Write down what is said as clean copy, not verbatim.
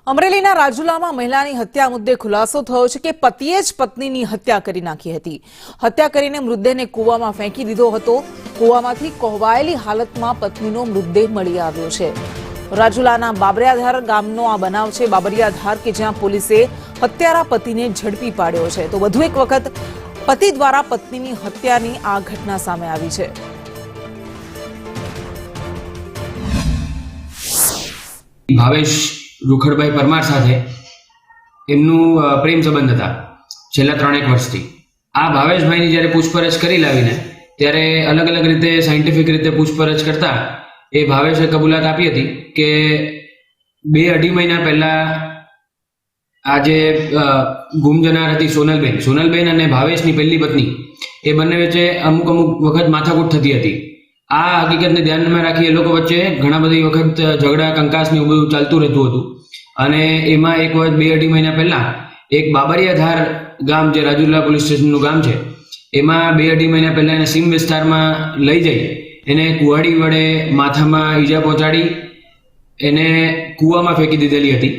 અમરેલીના રાજુલામાં મહિલાની હત્યા મુદ્દે ખુલાસો થયો છે કે પતિએ જ પત્નીની હત્યા કરી નાખી હતી. હત્યા કરીને મૃતદેહને કૂવામાં ફેંકી દીધો હતો. કૂવામાંથી કોહવાયેલી હાલતમાં પત્નીનો મૃતદેહ મળી આવ્યો છે. રાજુલાના બાબરિયાધાર ગામનો આ બનાવ છે. બાબરિયાધાર કે જ્યાં પોલીસે હત્યારા પતિને ઝડપી પાડ્યો છે. તો વધુ એક વખત પતિ દ્વારા પત્નીની હત્યાની આ ઘટના સામે આવી છે. ભાવેશ રૂખડભાઈ પરમાર સાથે એમનું પ્રેમ સંબંધ હતા છેલ્લા 3-1 વર્ષથી. આ ભાવેશભાઈની જ્યારે પૂછપરછ કરી લાવીને ત્યારે અલગ અલગ રીતે સાયન્ટિફિક રીતે પૂછપરછ કરતા એ ભાવેશે કબૂલાત આપી હતી કે 2-2.5 મહિના પહેલા આ જે ગુમ જનાર હતી સોનલબેન અને ભાવેશની પહેલી પત્ની એ બંને વચ્ચે અમુક વખત માથાકૂટ થતી હતી. આ હકીકતને ધ્યાનમાં રાખી એ લોકો વચ્ચે ઘણા બધી વખત ઝઘડા કંકાસ ને એવું બધું ચાલતું રહેતું હતું. અને એમાં એક વખત 2-2.5 મહિના પહેલા એક બાબરિયાધાર ગામ જે રાજુલા પોલીસ સ્ટેશનનું ગામ છે એમાં 2-2.5 મહિના પહેલા એને સીમ વિસ્તારમાં લઈ જઈ એને કુહાડી વડે માથામાં ઈજા પહોંચાડી એને કૂવામાં ફેંકી દીધેલી હતી.